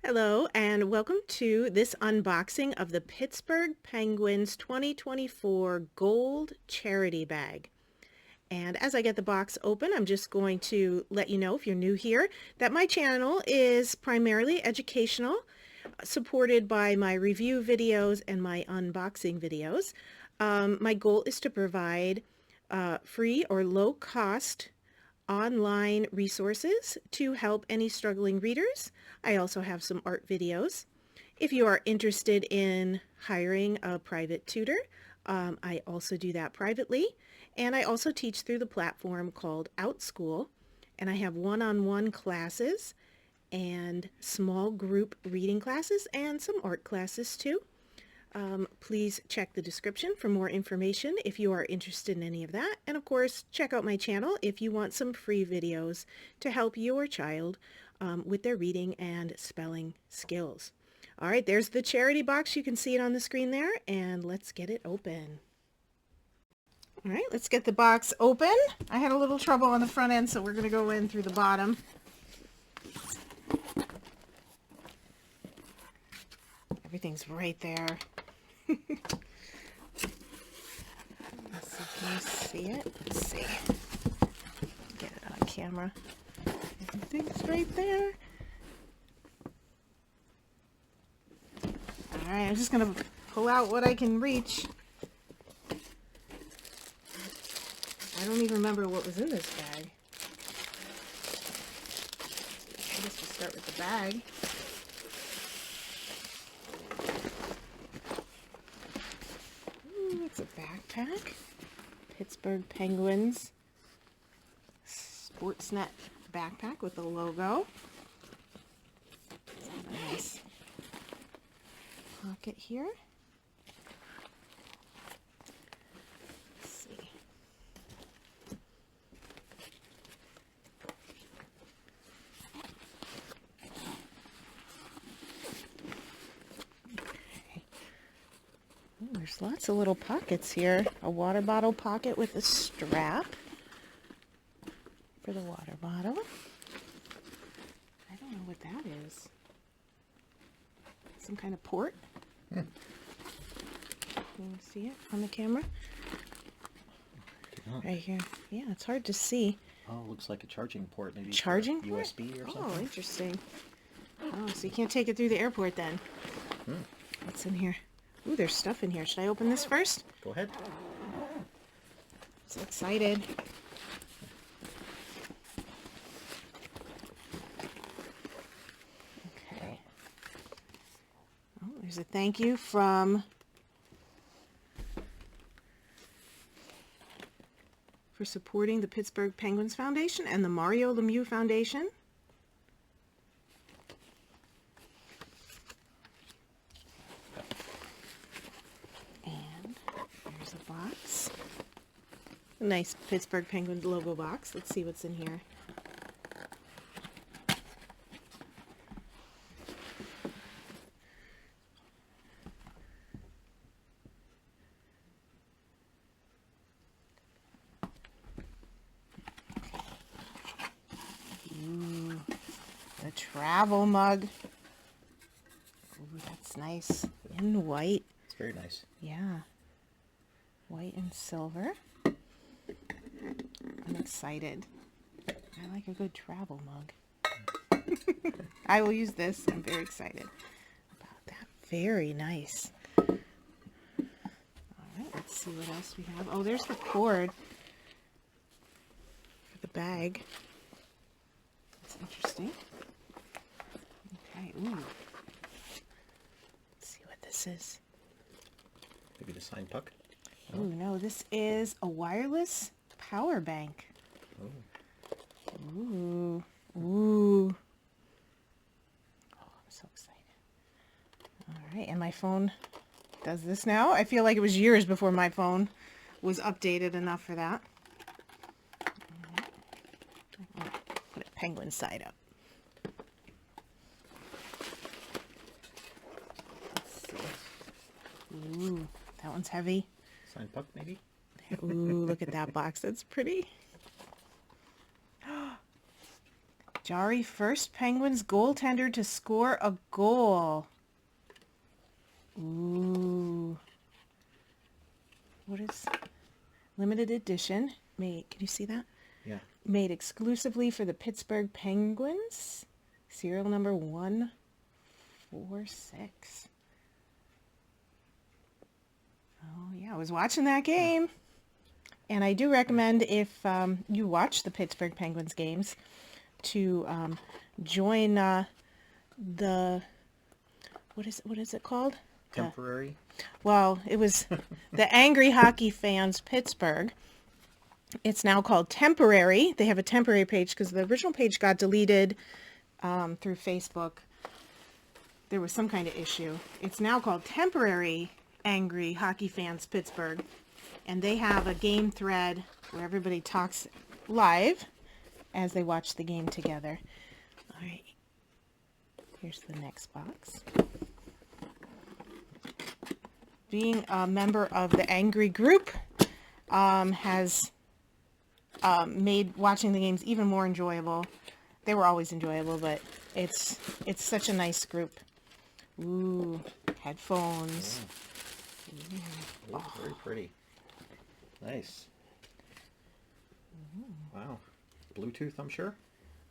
Hello and welcome to this unboxing of the Pittsburgh Penguins 2024 Gold Charity Bag. And as I get the box open, I'm just going to let you know, if you're new here, that my channel is primarily educational, supported by my review videos and my unboxing videos. My goal is to provide free or low-cost online resources to help any struggling readers. I also have some art videos. If you are interested in hiring a private tutor, I also do that privately. And I also teach through the platform called Outschool. And I have one-on-one classes and small group reading classes and some art classes too. Please check the description for more information if you are interested in any of that. And of course, check out my channel if you want some free videos to help your child with their reading and spelling skills. All right, there's the charity box. You can see it on the screen there, and let's get it open. All right, let's get the box open. I had a little trouble on the front end, so we're going to go in through the bottom. Everything's right there. Let's see, can you see it? Let's see. Get it on camera. Everything's right there. Alright, I'm just going to pull out what I can reach. I don't even remember what was in this bag. I guess we'll start with the bag. It's a backpack. Pittsburgh Penguins Sportsnet backpack with the logo. It's a nice pocket here. Let's see. Oh, there's lots of little pockets here. A water bottle pocket with a strap for the water bottle. I don't know what that is. Some kind of port. Can you see it on the camera? Right here. Yeah, it's hard to see. Oh, looks like a charging port, maybe. Charging port? USB or something. Oh, interesting. Oh, so you can't take it through the airport then. What's in here? Ooh, there's stuff in here. Should I open this first? Go ahead. So excited. Okay. Oh, there's a thank you for supporting the Pittsburgh Penguins Foundation and the Mario Lemieux Foundation. Box. A nice Pittsburgh Penguins logo box. Let's see what's in here. Ooh, the travel mug. Ooh, that's nice. In white. It's very nice. Yeah. White and silver. I'm excited. I like a good travel mug. I will use this. I'm very excited about that. Very nice. All right, let's see what else we have. Oh, there's the cord for the bag. That's interesting. Okay, ooh. Let's see what this is. Maybe the sign puck? Oh, no, this is a wireless power bank. Oh. Ooh. Ooh. Oh, I'm so excited. All right, and my phone does this now. I feel like it was years before my phone was updated enough for that. All right. Put it penguin side up. Let's see. Ooh, that one's heavy. Sign puck, maybe? Ooh, look at that box. That's pretty. Jari, first Penguins goaltender to score a goal. Ooh. What is limited edition? Made, can you see that? Yeah. Made exclusively for the Pittsburgh Penguins. Serial number 146. Oh yeah, I was watching that game. And I do recommend, if you watch the Pittsburgh Penguins games, to join the, what is it called? Temporary. Well, it was the Angry Hockey Fans Pittsburgh. It's now called Temporary. They have a temporary page because the original page got deleted through Facebook. There was some kind of issue. It's now called Temporary Angry Hockey Fans Pittsburgh. And they have a game thread where everybody talks live as they watch the game together. All right. Here's the next box. Being a member of the Angry Group has made watching the games even more enjoyable. They were always enjoyable, but it's such a nice group. Ooh, headphones. Yeah. Oh, very pretty. Nice. Wow. Bluetooth, I'm sure?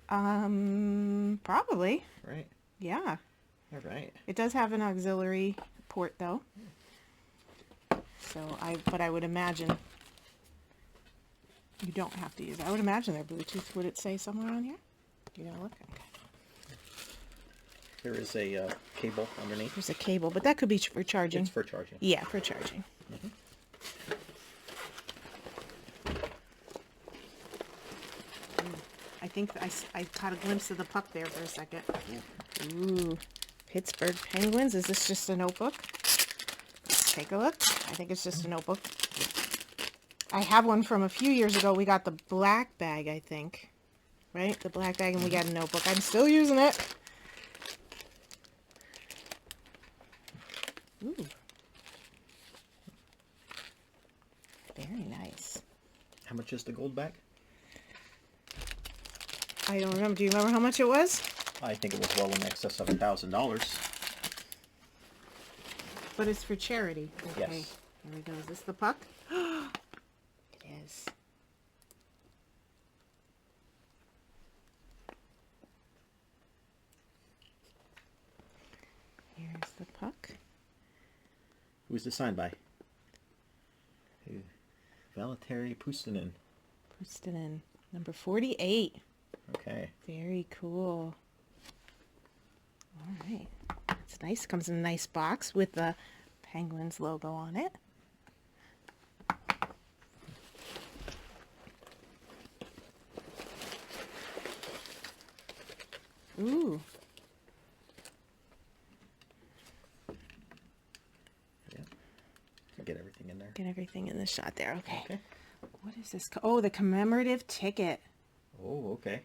Probably. Right. Yeah. All right. It does have an auxiliary port, though. So but I would imagine you don't have to use it. I would imagine they're Bluetooth. Would it say somewhere on here? You gotta look. Okay. There is a cable underneath. There's a cable, but that could be for charging. It's for charging. Yeah, for charging. Mm-hmm. I think I caught a glimpse of the puck there for a second. Ooh, Pittsburgh Penguins. Is this just a notebook? Let's take a look. I think it's just a notebook. I have one from a few years ago. We got the black bag, I think. Right? The black bag, and we got a notebook. I'm still using it. Ooh. Very nice. How much is the gold bag? I don't remember. Do you remember how much it was? I think it was well in excess of $1,000. But it's for charity. Okay. Yes. Here we go. Is this the puck? It is. Here's the puck. Who's this signed by? Valtteri Puustinen. Puustinen, number 48. Okay. Very cool. All right. It's nice. Comes in a nice box with the Penguins logo on it. Ooh. Yeah. Get everything in there. Get everything in the shot there. Okay. Okay. What is this? Oh, the commemorative ticket. Oh, okay.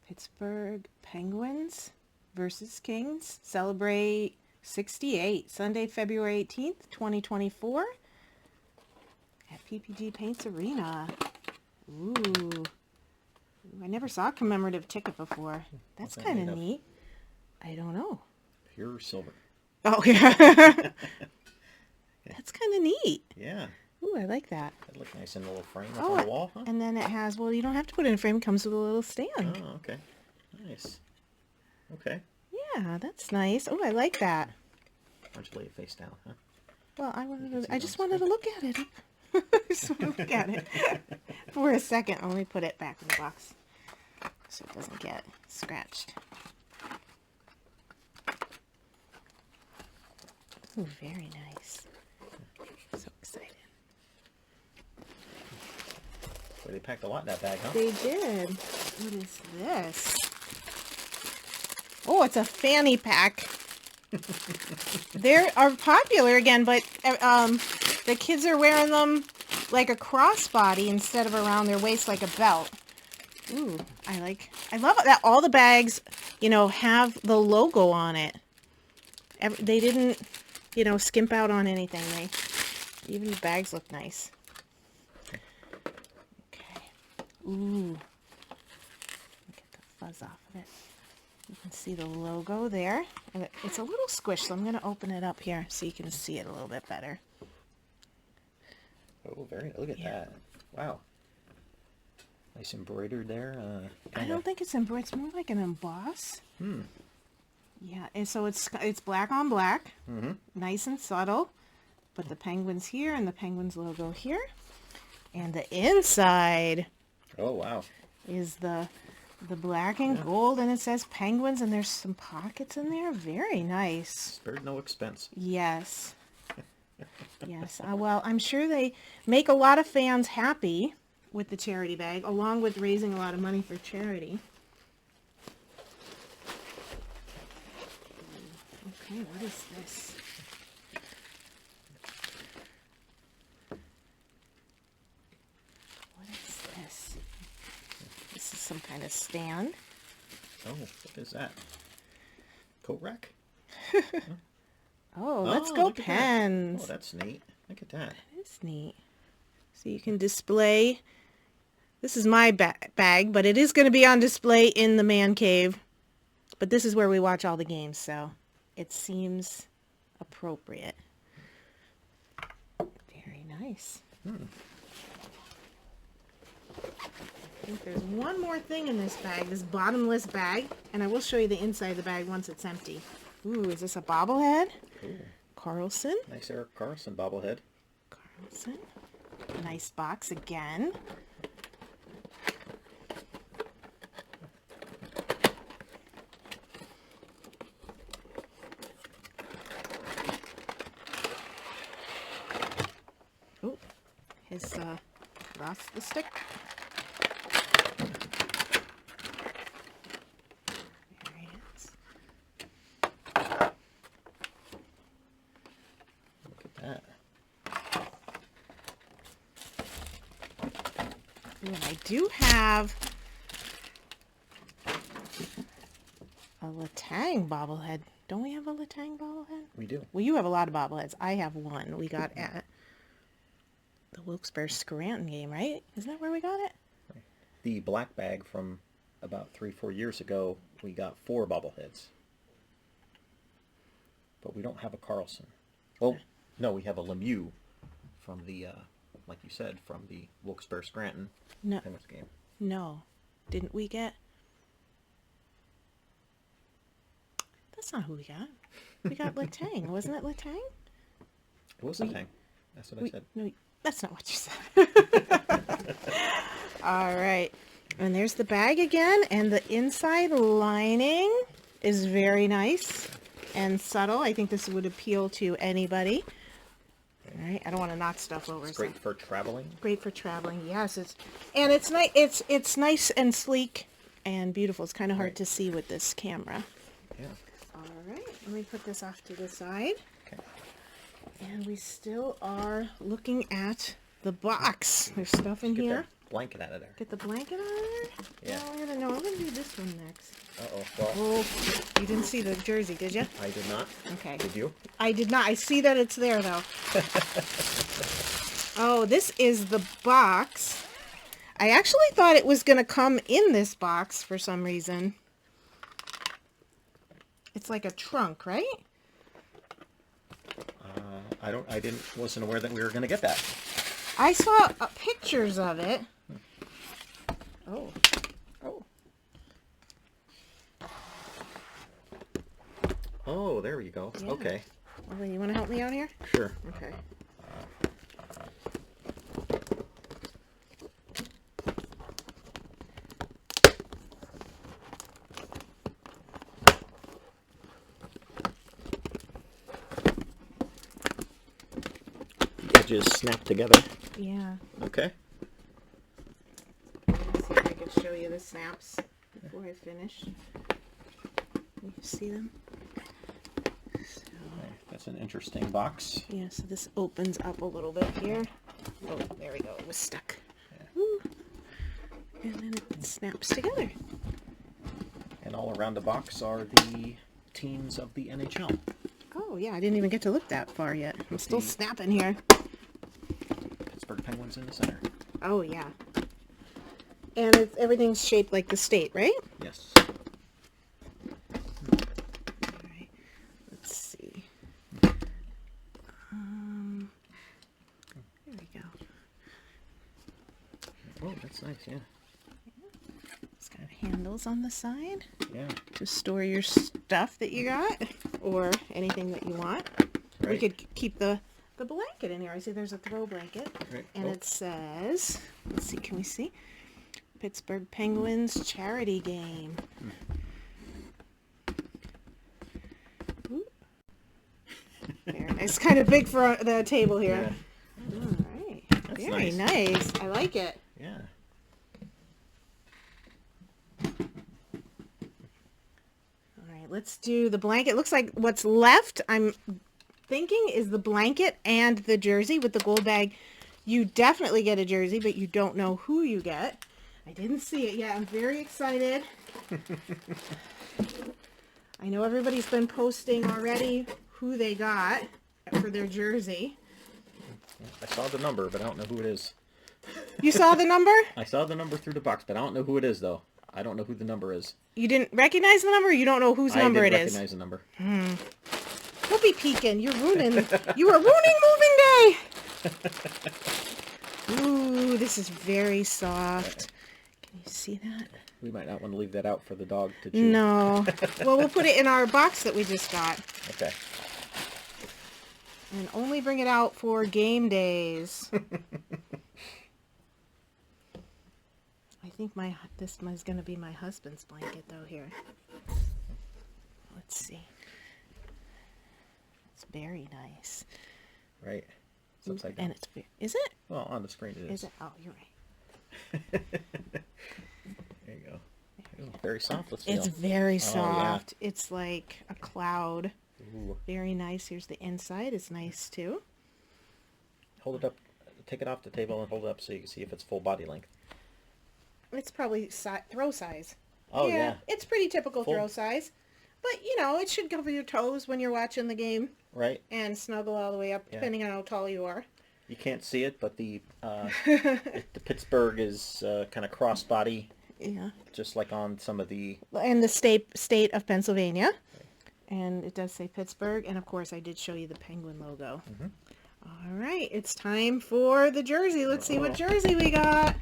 Pittsburgh Penguins versus Kings. Celebrate 68. Sunday, February 18th, 2024. At PPG Paints Arena. Ooh. I never saw a commemorative ticket before. That's What's that kind made of of? neat. I don't know. Pure silver. Oh, yeah. That's kind of neat. Yeah. Ooh, I like that. That'd look nice in a little frame up Oh, on the wall, huh? and then it has, well, you don't have to put it in a frame. It comes with a little stand. Oh, okay. Nice. Okay. Yeah, that's nice. Oh, I like that. Why don't you lay it face down, huh? Well, can see I it just on wanted to look at it. I just want to look at it for a second. Let me put it back in the box so it doesn't get scratched. Oh, very nice. So excited. Boy, they packed a lot in that bag, huh? They did. What is this? Oh, it's a fanny pack. They are popular again, but the kids are wearing them like a crossbody instead of around their waist like a belt. Ooh, I love it that all the bags, have the logo on it. They didn't, skimp out on anything. Even the bags look nice. Okay. Ooh. Get the fuzz off of it. You can see the logo there. And it's a little squished, so I'm going to open it up here so you can see it a little bit better. Oh, look at that. Wow. Nice embroidered there. I don't think it's embroidered. It's more like an emboss. Yeah, and so it's black on black. Nice and subtle. But the penguin's here and the penguin's logo here. And the inside. Oh, wow. Is the black and gold, and it says penguins, and there's some pockets in there. Very nice. Spared no expense. Yes. Yes. Well, I'm sure they make a lot of fans happy with the charity bag, along with raising a lot of money for charity. Okay, what is this? What is this? This is some kind of stand. Oh, what is that? Coat rack? Oh, let's go look at that. pens. Oh, that's neat. Look at that. It's neat. So you can display. This is my bag, but it is going to be on display in the man cave. But this is where we watch all the games, so it seems appropriate. Very nice. I think there's one more thing in this bag, this bottomless bag, and I will show you the inside of the bag once it's empty. Ooh, is this a bobblehead? Ooh. Carlson. Nice Eric Carlson bobblehead. Carlson. Nice box again. Oh, his lost the stick. There he is. Look at that. And I do have a Latang bobblehead. Don't we have a Latang bobblehead? We do. Well, you have a lot of bobbleheads. I have one we got at the Wilkes-Barre Scranton game, right? Isn't that where we got it? The black bag from about 3-4 years ago, we got 4 bobbleheads. But we don't have a Carlson. Well, no, we have a Lemieux from the, like you said, from the Wilkes-Barre Scranton Penguins game. No. Didn't we get? That's not who we got. We got Latang. Wasn't it Latang? It was Latang. That's what I said. No, that's not what you said. All right. And there's the bag again, and the inside lining is very nice and subtle. I think this would appeal to anybody. All right, I don't want to knock stuff over. It's great for traveling. Great for traveling. Yes, it's nice. It's nice and sleek and beautiful. It's kind of hard to see with this camera. Yeah. All right, let me put this off to the side. Okay. And we still are looking at the box. There's stuff in here. Get that blanket out of there. Get the blanket out of there? Yeah. I'm gonna do this one next. Uh-oh. Well, Oh, you didn't see the jersey, did you? I did not. Okay. Did you? I did not. I see that it's there, though. Oh, this is the box. I actually thought it was going to come in this box for some reason. It's like a trunk, right? Wasn't aware that we were going to get that. I saw pictures of it. Oh. Oh. Oh, there you go. Yeah. Okay. Well, you want to help me out here? Sure. Okay. Edges snap together. Yeah. Okay. Let's see if I can show you the snaps before I finish. Can you see them? So, Okay, that's an interesting box. yeah, so this opens up a little bit here. Oh, there we go. It was stuck. Yeah. Woo. And then it snaps together. And all around the box are the teams of the NHL. Oh, yeah, I didn't even get to look that far yet. I'm still snapping here. Pittsburgh Penguins in the center. Oh, yeah. And everything's shaped like the state, right? Yes. All right. Let's see. There we go. Oh, that's nice, yeah. It's got handles on the side Yeah. to store your stuff that you got or anything that you want. Right. We could keep the blanket in here. I see there's a throw blanket. Right. And it says, let's see, can we see? Pittsburgh Penguins charity game. Ooh. There, it's kind of big for the table here. Yeah. All right. That's Very nice. I like it. Yeah. All right, let's do the blanket. Looks like what's left, I'm thinking, is the blanket and the jersey with the gold bag. You definitely get a jersey, but you don't know who you get. I didn't see it yet. I'm very excited. I know everybody's been posting already who they got for their jersey. I saw the number, but I don't know who it is. You saw the number? I saw the number through the box, but I don't know who it is, though. I don't know who the number is. You didn't recognize the number? Or you don't know whose number it is? I didn't recognize the number. Don't be peeking. You are ruining moving day. Ooh, this is very soft. Can you see that? We might not want to leave that out for the dog to chew. No. Well, we'll put it in our box that we just got. Okay. And only bring it out for game days. I think this is going to be my husband's blanket, though, here. Let's see. It's very nice. Right. It's upside down. And is it? Well, on the screen it is. Is it? Oh, you're right. There you go. Ooh, very soft. Let's feel. It's very soft. Oh, yeah. It's like a cloud. Ooh. Very nice. Here's the inside. It's nice, too. Hold it up. Take it off the table and hold it up so you can see if it's full body length. It's probably throw size. Oh, yeah. It's pretty typical Full. throw size. But, you know, it should cover your toes when you're watching the game. Right. And snuggle all the way up, depending on how tall you are. You can't see it, but the Pittsburgh is kind of crossbody. Yeah. Just like on some of the... And the state of Pennsylvania. And it does say Pittsburgh. And, of course, I did show you the Penguin logo. Mm-hmm. All right. It's time for the jersey. Let's see what jersey we got.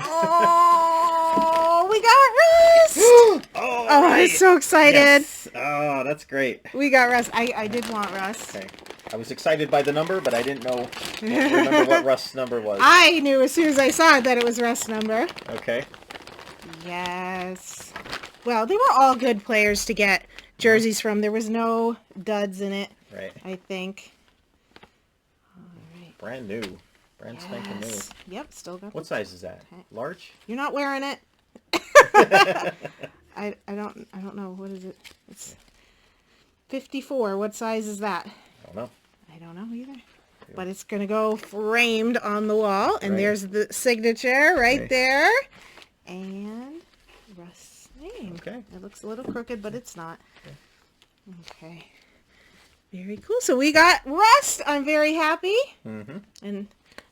Oh, we got Russ! Oh, I'm so excited. Yes. Oh, that's great. We got Russ. I did want Russ. Okay. I was excited by the number, but I didn't remember what Russ's number was. I knew as soon as I saw it that it was Russ's number. Okay. Yes. Well, they were all good players to get jerseys from. There was no duds in it. Right. I think. All right. Brand new. Brand spanking new. Yep, still got What size is that? Large? You're not wearing it. I don't know. What is it? It's 54. What size is that? I don't know. I don't know either. But it's going to go framed on the wall. And Right. there's the signature right Okay. there. And Russ's name. Okay. It looks a little crooked, but it's not. Okay. Very cool. So we got Rust. I'm very happy. Mm-hmm. And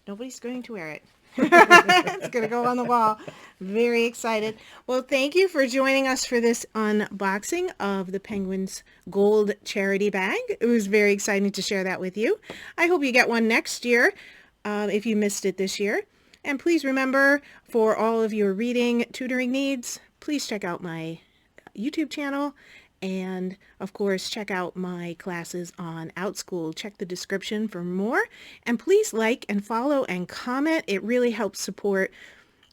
nobody's going to wear it. It's going to go on the wall. Very excited. Well, thank you for joining us for this unboxing of the Penguins Gold Charity Bag. It was very exciting to share that with you. I hope you get one next year if you missed it this year. And please remember, for all of your reading, tutoring needs, please check out my YouTube channel. And, of course, check out my classes on Outschool. Check the description for more. And please like and follow and comment. It really helps support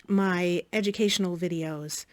my educational videos.